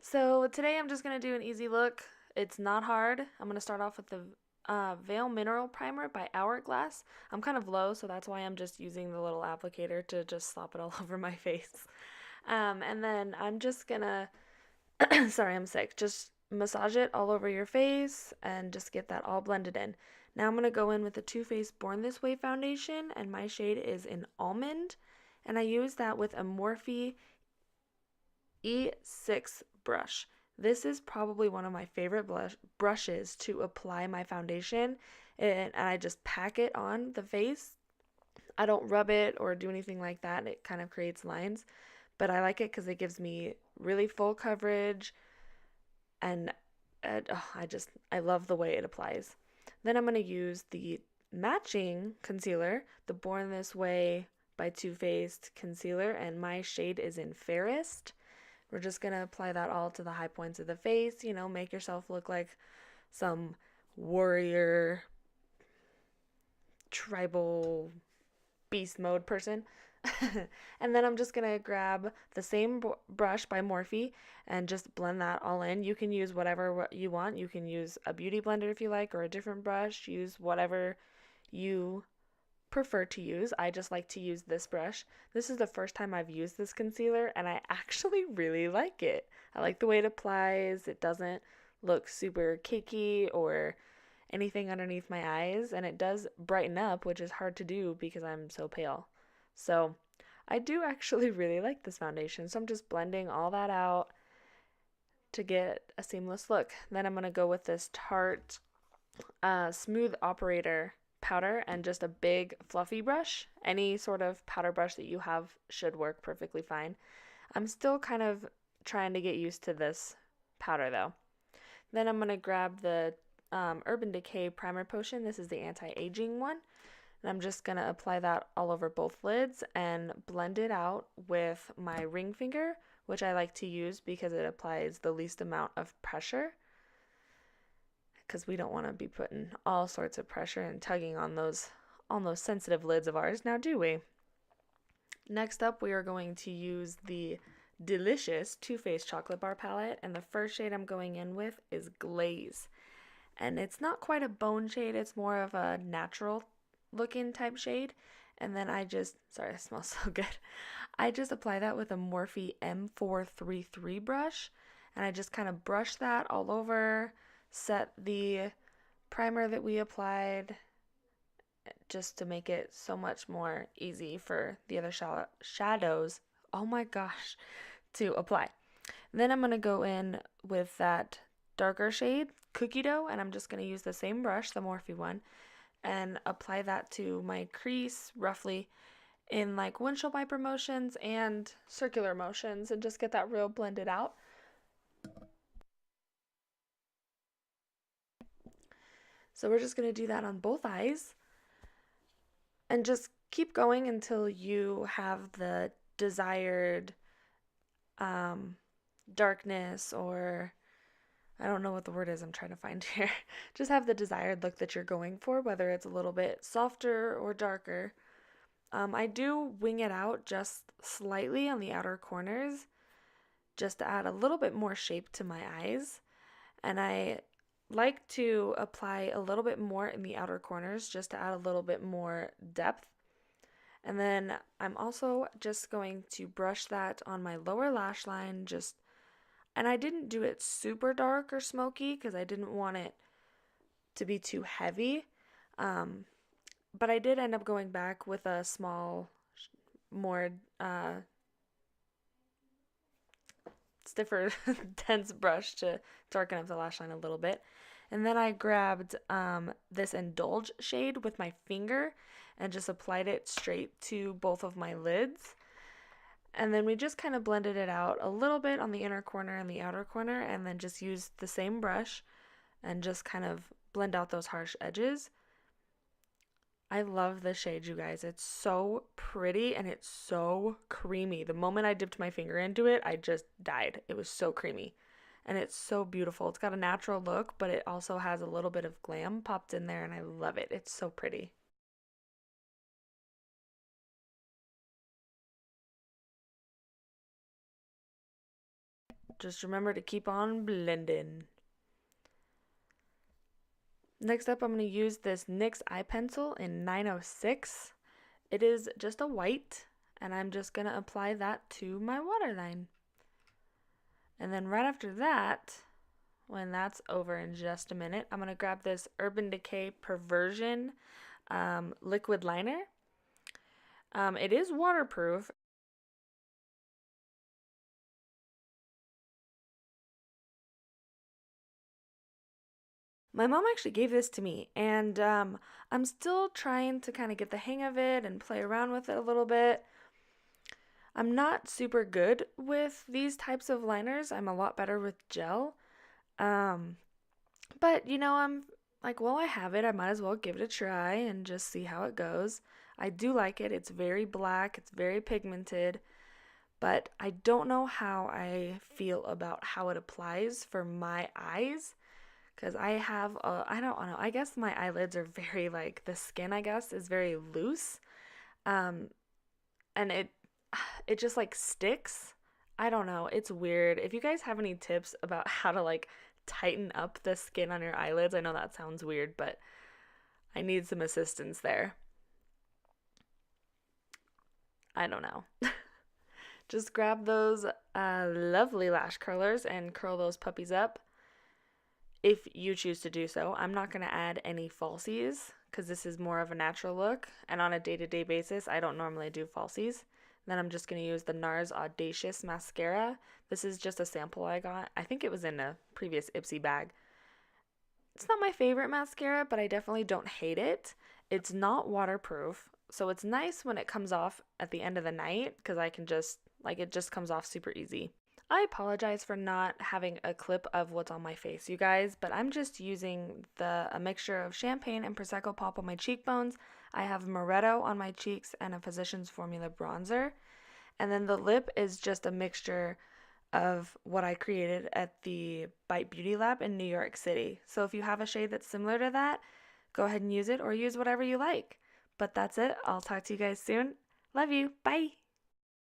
So today I'm just going to do an easy look. It's not hard. I'm going to start off with the Veil Mineral Primer by Hourglass. I'm kind of low, so that's why I'm just using the little applicator to just slop it all over my face. And then I'm just going to, sorry, I'm sick, just massage it all over your face and just get that all blended in. Now I'm going to go in with the Too Faced Born This Way foundation, and my shade is in Almond. And I use that with a Morphe E6 brush. This is probably one of my favorite brushes to apply my foundation, and I just pack it on the face. I don't rub it or do anything like that. It kind of creates lines, but I like it because it gives me really full coverage, and I love the way it applies. Then I'm going to use the matching concealer, the Born This Way by Too Faced concealer, and my shade is in Fairest. We're just going to apply that all to the high points of the face, make yourself look like some warrior, tribal, beast mode person. And then I'm just going to grab the same brush by Morphe and just blend that all in. You can use whatever you want. You can use a beauty blender if you like, or a different brush. Use whatever you prefer to use. I just like to use this brush. This is the first time I've used this concealer, and I actually really like it. I like the way it applies. It doesn't look super cakey or anything underneath my eyes, and it does brighten up, which is hard to do because I'm so pale. So I do actually really like this foundation. So I'm just blending all that out to get a seamless look. Then I'm going to go with this Tarte Smooth Operator powder and just a big fluffy brush. Any sort of powder brush that you have should work perfectly fine. I'm still kind of trying to get used to this powder though. Then I'm going to grab the Urban Decay Primer Potion. This is the anti-aging one. And I'm just going to apply that all over both lids and blend it out with my ring finger, which I like to use because it applies the least amount of pressure, because we don't want to be putting all sorts of pressure and tugging on those sensitive lids of ours, now do we? Next up, we are going to use the delicious Too Faced Chocolate Bar Palette, and the first shade I'm going in with is Glaze. And it's not quite a bone shade, it's more of a natural looking type shade. And then sorry, it smells so good. I just apply that with a Morphe M433 brush, and I just kind of brush that all over, set the primer that we applied just to make it so much more easy for the other shadows, oh my gosh, to apply. Then I'm going to go in with that darker shade, Cookie Dough, and I'm just going to use the same brush, the Morphe one, and apply that to my crease roughly in like windshield wiper motions and circular motions, and just get that real blended out. So we're just going to do that on both eyes and just keep going until you have the desired darkness, or I don't know what the word is I'm trying to find here. Just have the desired look that you're going for, whether it's a little bit softer or darker. I do wing it out just slightly on the outer corners just to add a little bit more shape to my eyes. And I like to apply a little bit more in the outer corners just to add a little bit more depth. And then I'm also just going to brush that on my lower lash line, and I didn't do it super dark or smoky because I didn't want it to be too heavy. But I did end up going back with a small, more stiffer, dense brush to darken up the lash line a little bit. And then I grabbed this Indulge shade with my finger and just applied it straight to both of my lids. And then we just kind of blended it out a little bit on the inner corner and the outer corner, and then just used the same brush and just kind of blend out those harsh edges. I love this shade, you guys. It's so pretty and it's so creamy. The moment I dipped my finger into it, I just died. It was so creamy. And it's so beautiful. It's got a natural look, but it also has a little bit of glam popped in there, and I love it. It's so pretty. Just remember to keep on blending. Next up, I'm going to use this NYX Eye Pencil in 906. It is just a white, and I'm just going to apply that to my waterline. And then right after that, when that's over in just a minute, I'm going to grab this Urban Decay Perversion liquid liner. It is waterproof. My mom actually gave this to me, and I'm still trying to kind of get the hang of it and play around with it a little bit. I'm not super good with these types of liners. I'm a lot better with gel. But, you know, I'm like, well, I have it. I might as well give it a try and just see how it goes. I do like it. It's very black. It's very pigmented. But I don't know how I feel about how it applies for my eyes. Because I have, I don't know, I guess my eyelids are very, like, the skin, I guess, is very loose. Um, and it just, like, sticks. I don't know. It's weird. If you guys have any tips about how to, like, tighten up the skin on your eyelids, I know that sounds weird, but I need some assistance there. I don't know. Just grab those lovely lash curlers and curl those puppies up if you choose to do so. I'm not going to add any falsies because this is more of a natural look, and on a day-to-day basis, I don't normally do falsies. Then I'm just going to use the NARS Audacious mascara. This is just a sample I got. I think it was in a previous Ipsy bag. It's not my favorite mascara, but I definitely don't hate it. It's not waterproof, so it's nice when it comes off at the end of the night because I can just, like, it just comes off super easy. I apologize for not having a clip of what's on my face, you guys, but I'm just using a mixture of champagne and Prosecco pop on my cheekbones. I have Amaretto on my cheeks and a Physicians Formula bronzer. And then the lip is just a mixture of what I created at the Bite Beauty Lab in New York City. So if you have a shade that's similar to that, go ahead and use it or use whatever you like. But that's it. I'll talk to you guys soon. Love you. Bye.